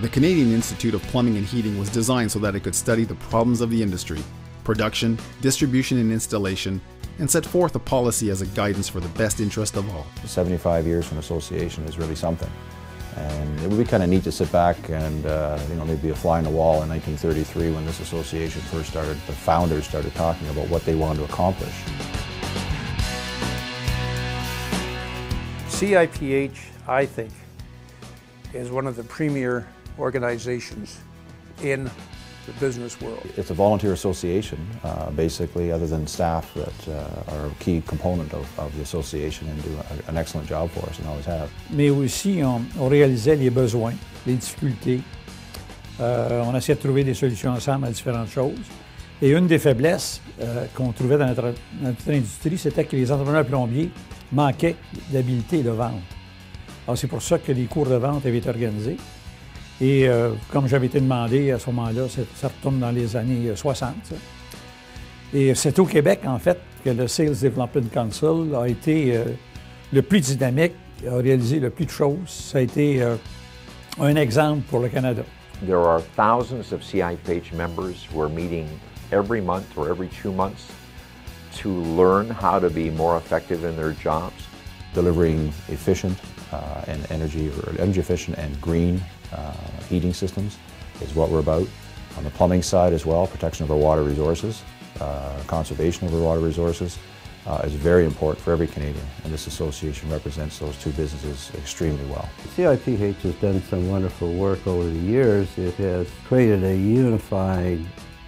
The Canadian Institute of Plumbing and Heating was designed so that it could study the problems of the industry, production, distribution and installation, and set forth a policy as a guidance for the best interest of all. 75 years for an association is really something. And it would be kind of neat to sit back and maybe a fly on the wall in 1933 when this association first started, the founders started talking about what they wanted to accomplish. CIPH, I think, is one of the premier organizations in the business world. It's a volunteer association, basically, other than staff that are a key component of the association and do an excellent job for us and always have. Mais aussi, on réalisait les besoins, les difficultés. On essayait de trouver des solutions ensemble à différentes choses. Et une des faiblesses qu'on trouvait dans notre industrie, c'était que les entrepreneurs plombiers manquaient d'habileté de vente. Alors c'est pour ça que les cours de vente avaient été organisés. Et comme j'avais été demandé à ce moment-là, ça retombe dans les années 60. Ça. Et c'est au Québec, en fait, que le Sales Development Council a été le plus dynamique, a réalisé le plus de choses. Ça a été un exemple pour le Canada. There are thousands of CIPH members who are meeting every month or every 2 months to learn how to be more effective in their jobs. Delivering efficient and energy efficient and green heating systems is what we're about. On the plumbing side as well, protection of our water resources, conservation of our water resources is very important for every Canadian, and this association represents those two businesses extremely well. CIPH has done some wonderful work over the years. It has created a unified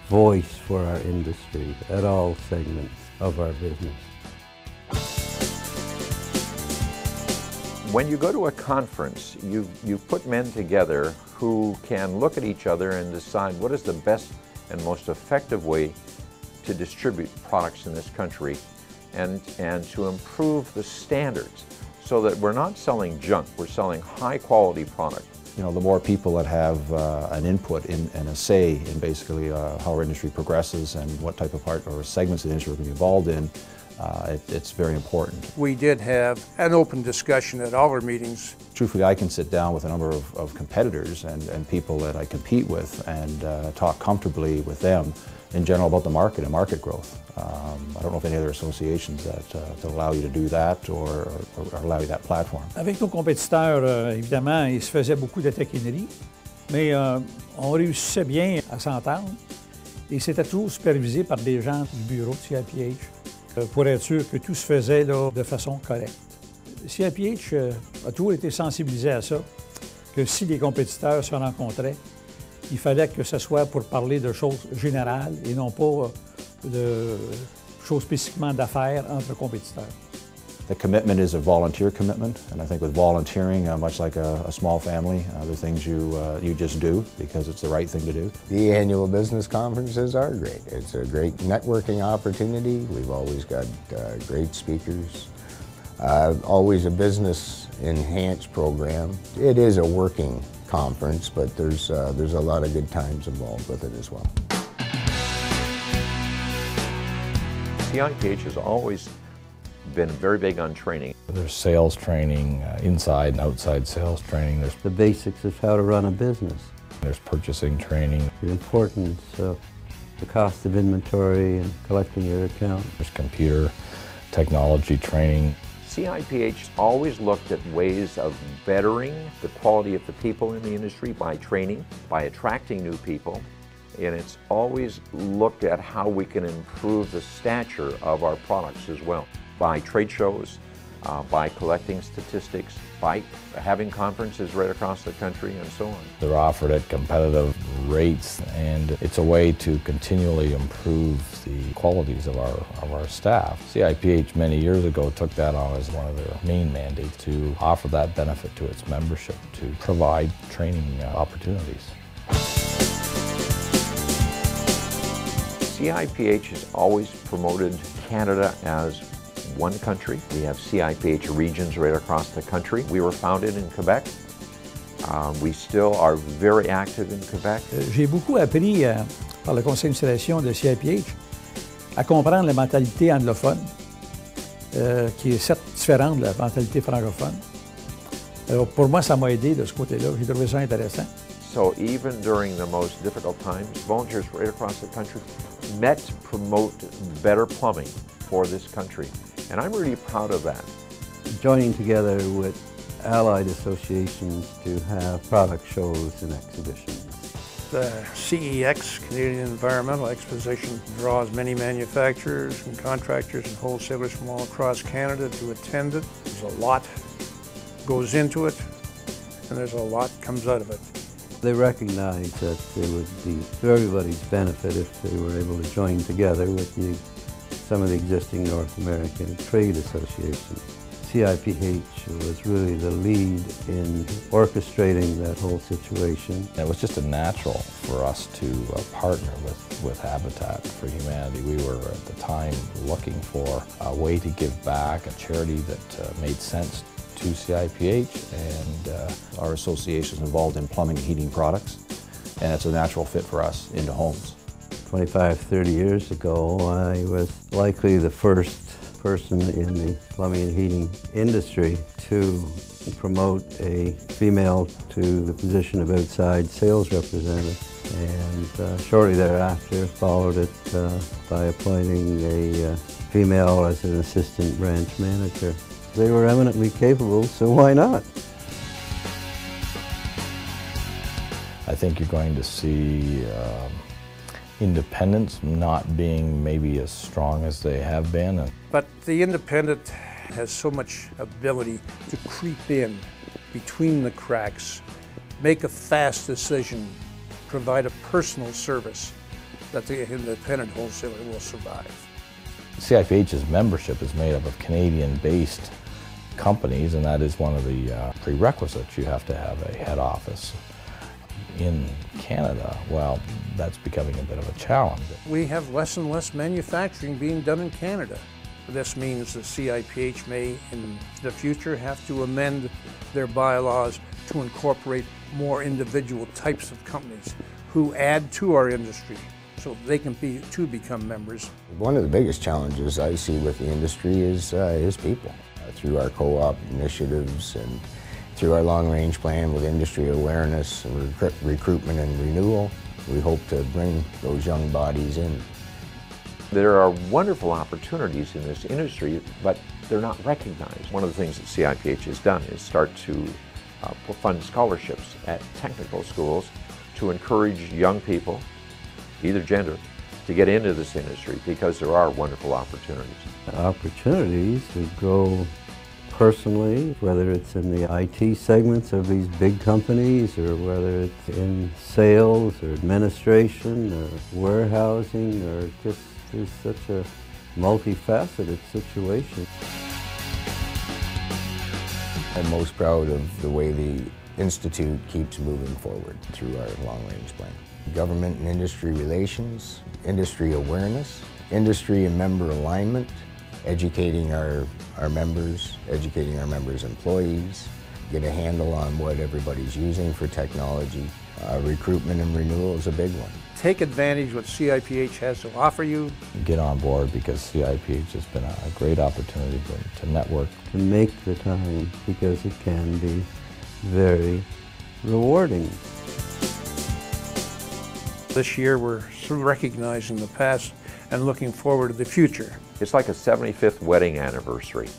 voice for our industry at all segments of our business. When you go to a conference, you put men together who can look at each other and decide what is the best and most effective way to distribute products in this country and to improve the standards so that we're not selling junk, we're selling high quality product. You know, the more people that have an input and a say in basically how our industry progresses and what type of part or segments of the industry we're going to be involved in, it's very important. We did have an open discussion at all our meetings. Truthfully, I can sit down with a number of competitors and people that I compete with and talk comfortably with them in general about the market and market growth. I don't know of any other associations that allow you to do that or allow you that platform. Avec nos compétiteurs, évidemment, il se faisait beaucoup de taquinerie, mais on réussissait bien à s'entendre et c'était toujours supervisé par des gens du bureau de CIPH pour être sûr que tout se faisait là, de façon correcte. CIPH a toujours été sensibilisé à ça, que si les compétiteurs se rencontraient, il fallait que ce soit pour parler de choses générales et non pas de choses spécifiquement d'affaires entre compétiteurs. The commitment is a volunteer commitment, and I think with volunteering, much like a small family, there are things you just do because it's the right thing to do. The annual business conferences are great. It's a great networking opportunity. We've always got great speakers. Always a business enhanced program. It is a working conference, but there's a lot of good times involved with it as well. CIPH has always been very big on training. There's sales training, inside and outside sales training. There's the basics of how to run a business. There's purchasing training. The importance of the cost of inventory and collecting your account. There's computer technology training. CIPH always looked at ways of bettering the quality of the people in the industry by training, by attracting new people, and it's always looked at how we can improve the stature of our products as well. By trade shows, by collecting statistics, by having conferences right across the country and so on. They're offered at competitive rates, and it's a way to continually improve the qualities of our staff. CIPH many years ago took that on as one of their main mandates to offer that benefit to its membership, to provide training opportunities. CIPH has always promoted Canada as one country. We have CIPH regions right across the country. We were founded in Quebec. We still are very active in Quebec. J'ai beaucoup appris par le conseil d'administration de CIPH à comprendre la mentalité anglophone, qui est certes différente de la mentalité francophone. Alors pour moi, ça m'a aidé de ce côté-là. J'ai trouvé ça intéressant. So even during the most difficult times, volunteers right across the country met to promote better plumbing for this country. And I'm really proud of that. Joining together with allied associations to have product shows and exhibitions. The CEX, Canadian Environmental Exposition, draws many manufacturers and contractors and wholesalers from all across Canada to attend it. There's a lot goes into it, and there's a lot comes out of it. They recognized that it would be to everybody's benefit if they were able to join together with some of the existing North American trade associations. CIPH was really the lead in orchestrating that whole situation. It was just a natural for us to partner with Habitat for Humanity. We were at the time looking for a way to give back, a charity that made sense to CIPH, and Our association is involved in plumbing and heating products, and it's a natural fit for us into homes. 25, 30 years ago, I was likely the first person in the plumbing and heating industry to promote a female to the position of outside sales representative, and shortly thereafter followed it by appointing a female as an assistant branch manager. They were eminently capable, so why not? I think you're going to see independents not being maybe as strong as they have been. But the independent has so much ability to creep in between the cracks, make a fast decision, provide a personal service that the independent wholesaler will survive. CIPH's membership is made up of Canadian-based companies, and that is one of the prerequisites. You have to have a head office in Canada. Well, that's becoming a bit of a challenge. We have less and less manufacturing being done in Canada. This means the CIPH may, in the future, have to amend their bylaws to incorporate more individual types of companies who add to our industry so they can become members. One of the biggest challenges I see with the industry is people. Through our co-op initiatives and through our long-range plan with industry awareness and recruitment and renewal, we hope to bring those young bodies in. There are wonderful opportunities in this industry, but they're not recognized. One of the things that CIPH has done is start to fund scholarships at technical schools to encourage young people, either gender, to get into this industry because there are wonderful opportunities. Opportunities to grow personally, whether it's in the IT segments of these big companies or whether it's in sales or administration or warehousing, or just is such a multifaceted situation. I'm most proud of the way the Institute keeps moving forward through our long-range plan. Government and industry relations, industry awareness, industry and member alignment, educating our members, educating our members' employees, get a handle on what everybody's using for technology. Recruitment and renewal is a big one. Take advantage of what CIPH has to offer you. Get on board, because CIPH has been a great opportunity to network. To make the time, because it can be very rewarding. This year we're recognizing the past and looking forward to the future. It's like a 75th wedding anniversary.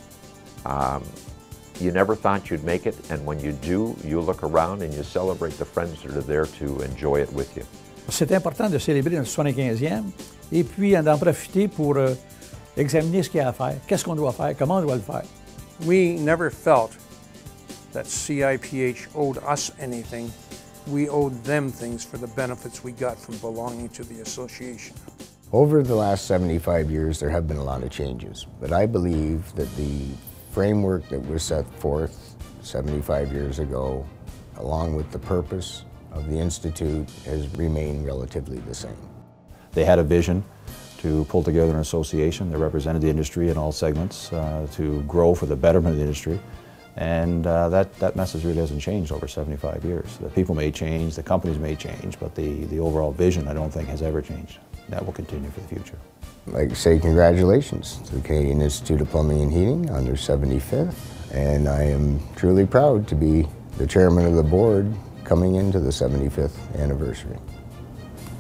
You never thought you'd make it, and when you do, you look around and you celebrate the friends that are there to enjoy it with you. C'est important de célébrer notre 75e et puis d'en profiter pour examiner ce qu'il y a à faire, qu'est-ce qu'on doit faire, comment on doit le faire. We never felt that CIPH owed us anything. We owed them things for the benefits we got from belonging to the association. Over the last 75 years, there have been a lot of changes, but I believe that the framework that was set forth 75 years ago, along with the purpose of the Institute, has remained relatively the same. They had a vision to pull together an association that represented the industry in all segments, to grow for the betterment of the industry. And that message really hasn't changed over 75 years. The people may change, the companies may change, but the overall vision, I don't think, has ever changed. That will continue for the future. I'd like to say congratulations to the Canadian Institute of Plumbing and Heating on their 75th, and I am truly proud to be the chairman of the board coming into the 75th anniversary.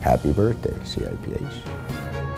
Happy birthday, CIPH.